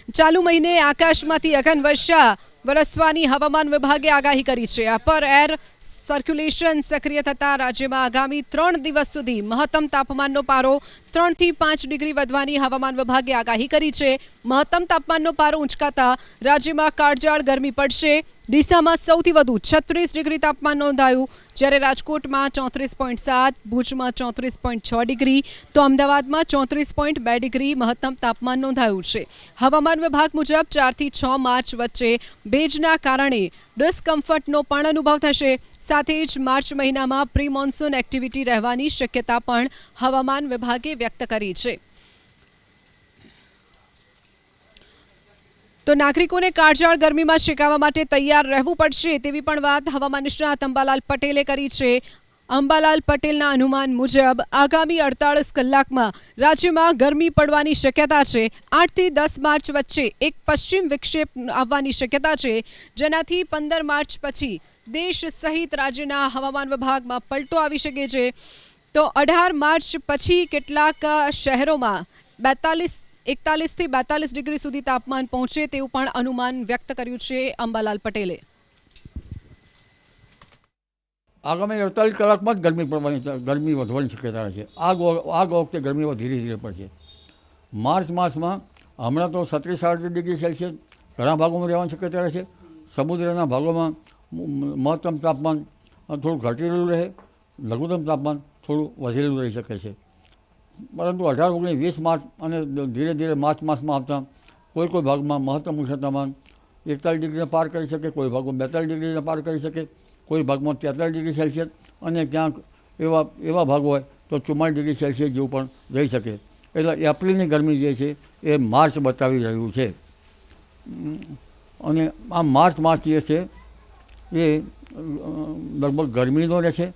ચાલુ મહિને આકાશમાંથી અગન વર્ષા વરસવાની હવામાન વિભાગે આગાહી કરી છે। અપર એર સર્ક્યુલેશન સક્રિય થતાં રાજ્યમાં આગામી 3 દિવસ સુધી મહત્તમ તાપમાનનો પારો 3 થી 5 ડિગ્રી વધવાની હવામાન વિભાગે આગાહી કરી છે। મહત્તમ તાપમાનનો પારો ઊંચકાતા રાજ્યમાં કાળઝાળ ગરમી પડશે। ડીસામાં સૌથી વધુ 36 ડિગ્રી તાપમાન નોંધાયું, જ્યારે રાજકોટમાં 34.7, ભુજમાં 34.6 ડિગ્રી તો અમદાવાદમાં 34.2 ડિગ્રી મહત્તમ તાપમાન નોંધાયું છે। હવામાન વિભાગ મુજબ 4 થી 6 માર્ચ વચ્ચે ભેજના કારણે ડિસ્કમ્ફર્ટનો પણ અનુભવ થશે। સાથે જ માર્ચ મહિનામાં પ્રી મોન્સૂન એક્ટિવિટી રહેવાની શક્યતા પણ હવામાન વિભાગે વ્યક્ત કરી છે। તો નાગરિકોને કાળઝાળ ગરમીમાં શેકાવા માટે તૈયાર રહેવું પડશે તેવી પણ વાત હવામાન નિષ્ણાત અંબાલાલ પટેલે કરી છે। અંબાલાલ પટેલના અનુમાન મુજબ આગામી 48 કલાકમાં રાજ્યમાં ગરમી પડવાની શક્યતા છે। 8 થી 10 માર્ચ વચ્ચે એક પશ્ચિમ વિક્ષેપ આવવાની શક્યતા છે, જેનાથી 15 માર્ચ પછી દેશ સહિત રાજ્યના હવામાન વિભાગમાં પલટો આવી શકે છે। તો 18 માર્ચ પછી કેટલાક શહેરોમાં 41 થી 42 ડિગ્રી સુધી તાપમાન પહોંચે તેવું પણ અનુમાન વ્યક્ત કર્યું છે અંબાલાલ પટેલે। આગામી 48 કલાકમાં જ ગરમી વધવાની શક્યતા છે। આ વખતે ગરમી ધીરે ધીરે પડશે। માર્ચ માસમાં હમણાં તો 37-38 ડિગ્રી સેલ્સિયસ ઘણા ભાગોમાં રહેવાની શક્યતા રહેશે। સમુદ્રના ભાગોમાં મહત્તમ તાપમાન થોડું ઘટેલું રહે, લઘુત્તમ તાપમાન થોડું વધેલું રહી શકે છે। પરંતુ 18, 19, 20 માર્ચ અને ધીરે ધીરે માર્ચ માસમાં આવતા કોઈ ભાગમાં મહત્તમ ઉષ્ણતામાન 41 ડિગ્રીને પાર કરી શકે, કોઈ ભાગમાં 42 ડિગ્રીને પાર કરી શકે, કોઈ ભાગમાં 43 ડિગ્રી સેલ્સિયસ અને ક્યાંક એવા ભાગ હોય તો 44 ડિગ્રી સેલ્સિયસ જેવું પણ રહી શકે। એટલે એપ્રિલની ગરમી જે છે એ માર્ચ બતાવી રહ્યું છે। અને આ માર્ચ માસ જે છે એ લગભગ ગરમીનો રહેશે।